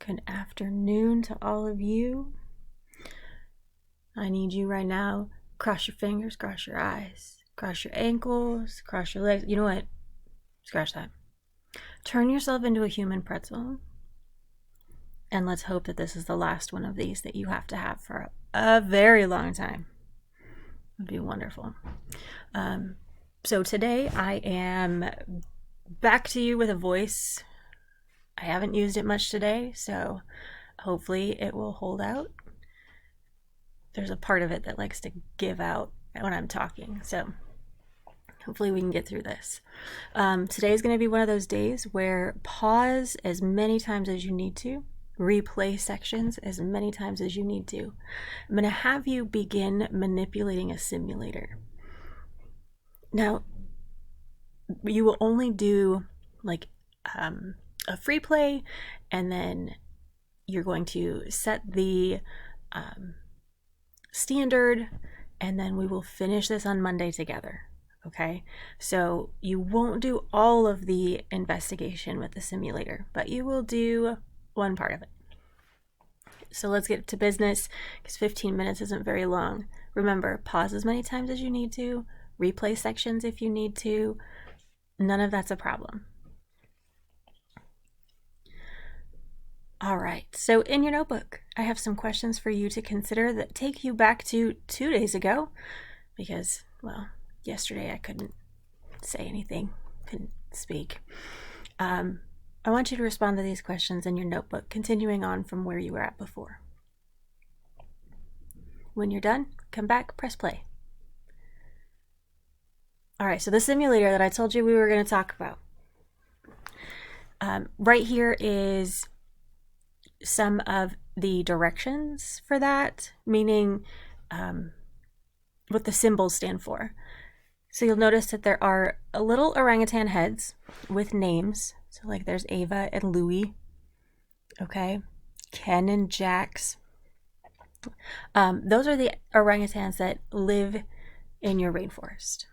Good afternoon to all of you. I need you right now. Cross your fingers, cross your eyes, cross your ankles, cross your legs. You know what? Scratch that. Turn yourself into a human pretzel. And let's hope that this is the last one of these that you have to have for a very long time. It would be wonderful. So today I am back to you with a voice. I haven't used it much today, so hopefully it will hold out. There's a part of it that likes to give out when I'm talking, so hopefully we can get through this. Today is going to be one of those days where pause as many times as you need to, replay sections as many times as you need to. I'm going to have you begin manipulating a simulator. Now, you will only do like a free play, and then you're going to set the standard, and then we will finish this on Monday together. Okay, so you won't do all of the investigation with the simulator, but you will do one part of it. So let's get to business, because 15 minutes isn't very long. Remember, pause as many times as you need to, replay sections if you need to. None of that's a problem. All right, so in your notebook, I have some questions for you to consider that take you back to 2 days ago, because, well, yesterday I couldn't say anything, couldn't speak. I want you to respond to these questions in your notebook, continuing on from where you were at before. When you're done, come back, press play. All right, so the simulator that I told you we were going to talk about. Right here is some of the directions for that, meaning what the symbols stand for. So you'll notice that there are little orangutan heads with names. So like there's Ava and Louie, okay? Ken and Jax. Those are the orangutans that live in your rainforest,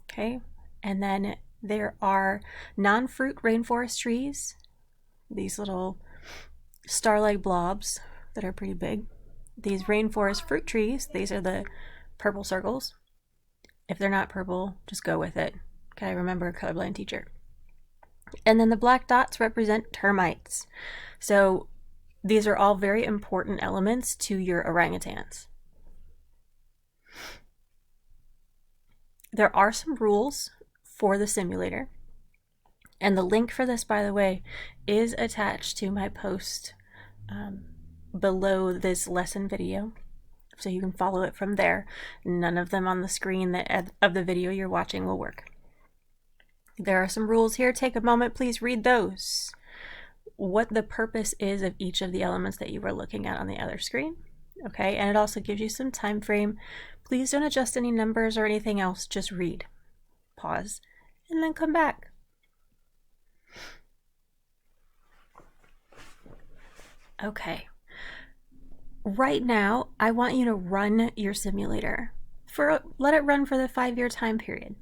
okay? And then there are non-fruit rainforest trees, these little starlight blobs that are pretty big. These rainforest fruit trees, these are the purple circles. If they're not purple, just go with it. Okay, remember, colorblind teacher. And then the black dots represent termites. So these are all very important elements to your orangutans. There are some rules for the simulator. And the link for this, by the way, is attached to my post below this lesson video. So you can follow it from there. None of them on the screen of the video you're watching will work. There are some rules here. Take a moment, please read those. What the purpose is of each of the elements that you were looking at on the other screen. Okay, and it also gives you some time frame. Please don't adjust any numbers or anything else. Just read, pause, and then come back. Okay. Right now, I want you to run your simulator. Let it run for the 5-year time period.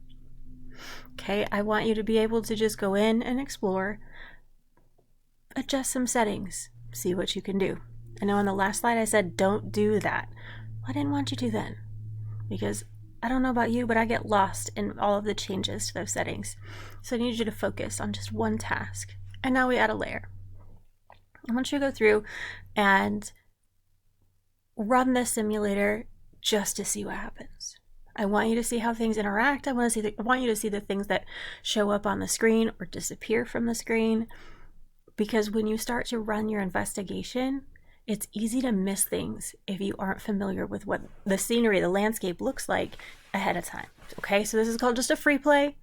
Okay, I want you to be able to just go in and explore, adjust some settings, see what you can do. I know on the last slide I said don't do that. I didn't want you to then, because I don't know about you, but I get lost in all of the changes to those settings. So I need you to focus on just one task. And now we add a layer. I want you to go through and run the simulator just to see what happens. I want you to see how things interact. I want you to see the things that show up on the screen or disappear from the screen. Because when you start to run your investigation, it's easy to miss things if you aren't familiar with what the scenery, the landscape looks like ahead of time. Okay, so this is called just a free play.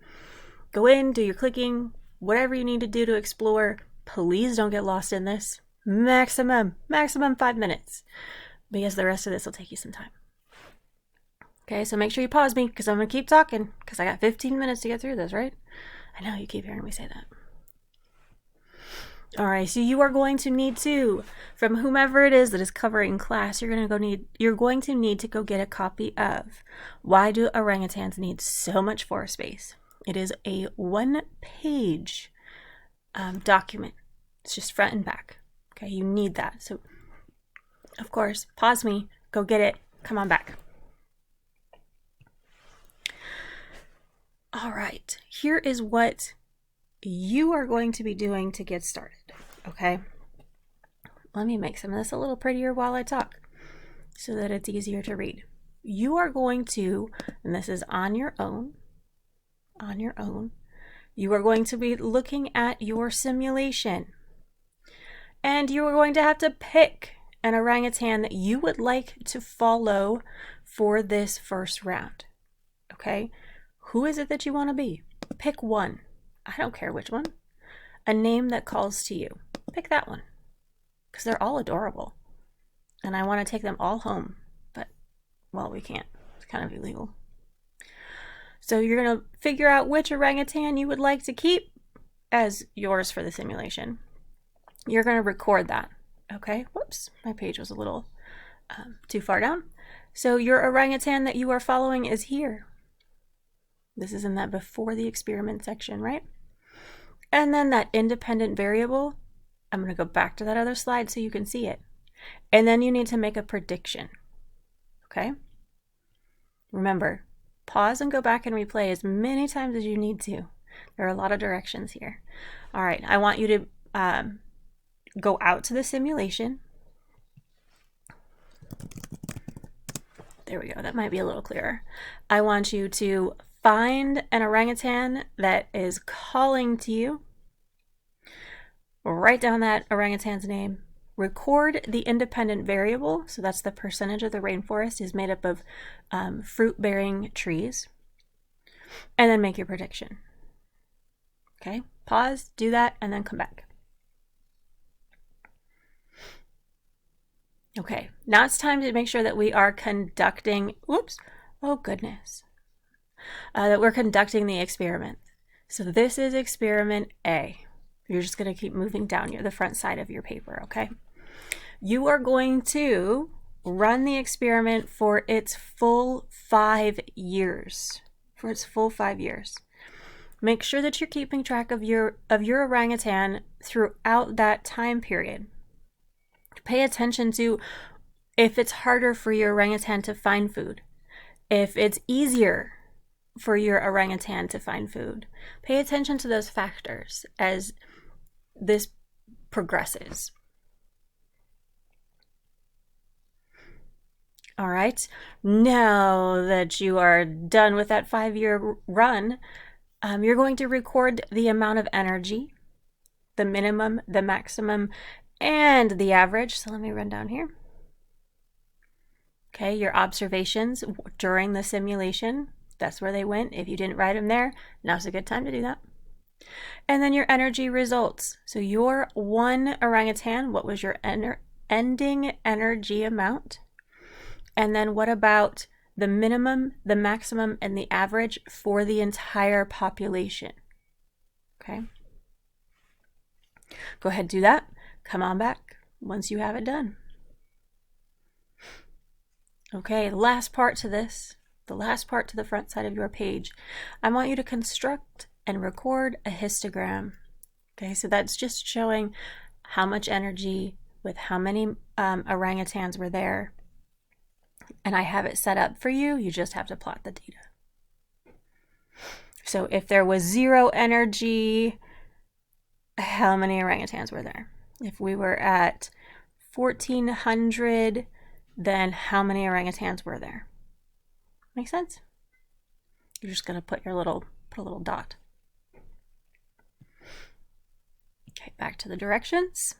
Go in, do your clicking, whatever you need to do to explore. Please don't get lost in this. Maximum 5 minutes. Because the rest of this will take you some time. Okay, so make sure you pause me, because I'm going to keep talking, because I got 15 minutes to get through this, right? I know you keep hearing me say that. All right, so you are going to need to, from whomever it is that is covering class, you're going to need to go get a copy of Why Do Orangutans Need So Much Forest Space? It is a 1-page document. It's just front and back. Okay, you need that. So, of course, pause me, go get it, come on back. All right, here is what you are going to be doing to get started, okay? Let me make some of this a little prettier while I talk so that it's easier to read. You are going to, and this is on your own, you are going to be looking at your simulation. And you are going to have to pick an orangutan that you would like to follow for this first round, okay? Who is it that you want to be? Pick one. I don't care which one. A name that calls to you. Pick that one. Because they're all adorable. And I want to take them all home. But, well, we can't. It's kind of illegal. So you're going to figure out which orangutan you would like to keep as yours for the simulation. You're going to record that. Okay? Whoops. My page was a little too far down. So your orangutan that you are following is here. This is in that before the experiment section, right? And then that independent variable, I'm going to go back to that other slide so you can see it. And then you need to make a prediction. Okay? Remember, pause and go back and replay as many times as you need to. There are a lot of directions here. All right, I want you to go out to the simulation. There we go. That might be a little clearer. I want you to find an orangutan that is calling to you. Write down that orangutan's name. Record the independent variable. So that's the percentage of the rainforest is made up of fruit-bearing trees. And then make your prediction. Okay, pause, do that, and then come back. Okay, now it's time to make sure that we are conducting, that we're conducting the experiment. So this is experiment A. You're just going to keep moving down the front side of your paper, okay? You are going to run the experiment for its full 5 years. Make sure that you're keeping track of your orangutan throughout that time period. Pay attention to if it's harder for your orangutan to find food, if it's easier for your orangutan to find food. Pay attention to those factors as this progresses. All right, now that you are done with that 5-year run, you're going to record the amount of energy, the minimum, the maximum, and the average. So let me run down here. Okay, your observations during the simulation, that's where they went. If you didn't write them there, now's a good time to do that. And then your energy results. So your one orangutan, what was your ending energy amount? And then what about the minimum, the maximum, and the average for the entire population? Okay. Go ahead, do that. Come on back once you have it done. Okay, last part to this, the last part to the front side of your page. I want you to construct and record a histogram. Okay, so that's just showing how much energy with how many orangutans were there. And I have it set up for you. You just have to plot the data. So if there was 0 energy, how many orangutans were there? If we were at 1,400, then how many orangutans were there? Make sense? You're just going to put a little dot. Okay, back to the directions.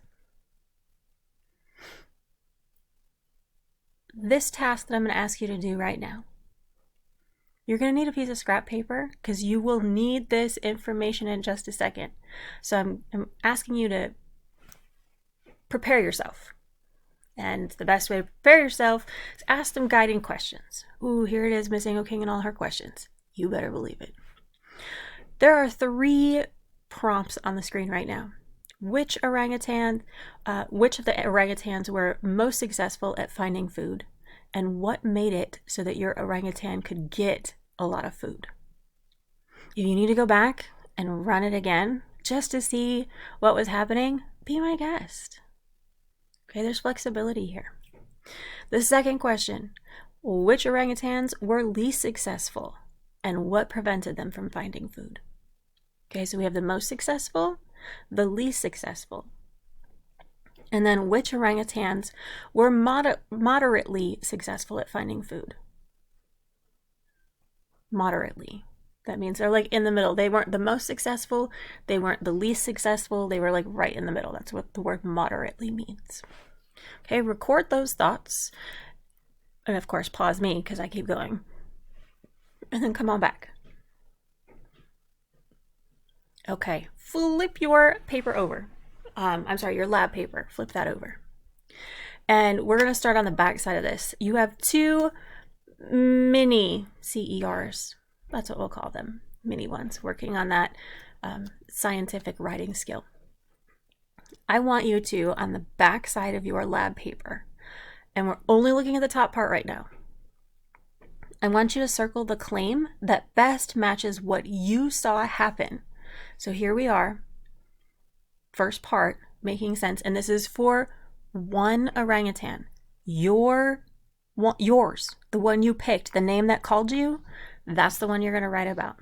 This task that I'm going to ask you to do right now, you're going to need a piece of scrap paper because you will need this information in just a second. So I'm asking you to prepare yourself. And the best way to prepare yourself is ask them guiding questions. Ooh, here it is, Miss Angle King and all her questions. You better believe it. There are 3 prompts on the screen right now. Which of the orangutans were most successful at finding food? And what made it so that your orangutan could get a lot of food? If you need to go back and run it again just to see what was happening, be my guest. Okay, there's flexibility here. The second question, which orangutans were least successful and what prevented them from finding food? Okay, so we have the most successful, the least successful. And then which orangutans were moderately successful at finding food? Moderately. That means they're like in the middle. They weren't the most successful, they weren't the least successful, they were like right in the middle. That's what the word moderately means. Okay, record those thoughts. And of course, pause me because I keep going. And then come on back. Okay, flip your paper over. I'm sorry, your lab paper. Flip that over. And we're going to start on the back side of this. You have two mini CERs. That's what we'll call them. Mini ones, working on that scientific writing skill. I want you to, on the back side of your lab paper, and we're only looking at the top part right now, I want you to circle the claim that best matches what you saw happen. So here we are, first part, making sense, and this is for one orangutan. Yours, the one you picked, the name that called you, that's the one you're going to write about.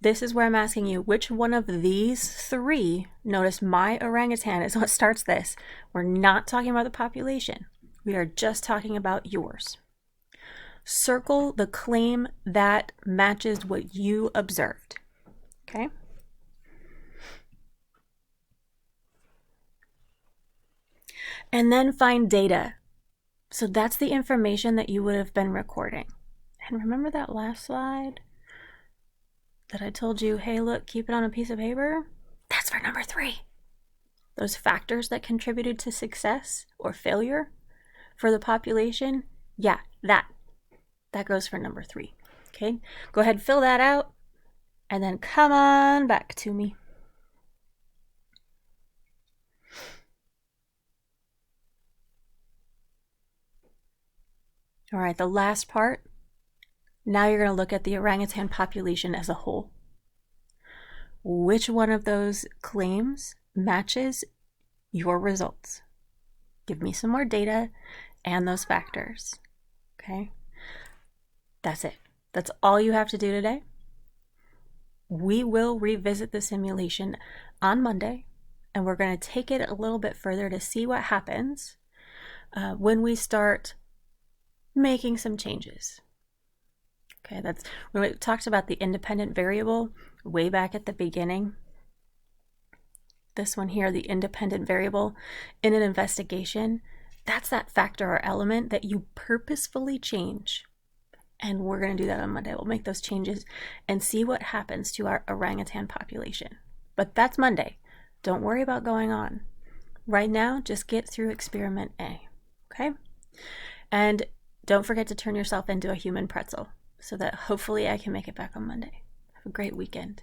This is where I'm asking you, which one of these three, notice my orangutan is what starts this. We're not talking about the population. We are just talking about yours. Circle the claim that matches what you observed. Okay? And then find data. So that's the information that you would have been recording. And remember that last slide that I told you, hey, look, keep it on a piece of paper? That's for number 3. Those factors that contributed to success or failure for the population, yeah, that goes for number 3. Okay, go ahead, fill that out, and then come on back to me. All right, the last part. Now you're going to look at the orangutan population as a whole. Which one of those claims matches your results? Give me some more data and those factors. Okay? That's it. That's all you have to do today. We will revisit the simulation on Monday, and we're going to take it a little bit further to see what happens when we start making some changes. Okay, that's when we talked about the independent variable way back at the beginning. This one here, the independent variable in an investigation, that's that factor or element that you purposefully change. And we're going to do that on Monday. We'll make those changes and see what happens to our orangutan population. But that's Monday. Don't worry about going on. Right now, just get through experiment A. Okay? And don't forget to turn yourself into a human pretzel so that hopefully I can make it back on Monday. Have a great weekend.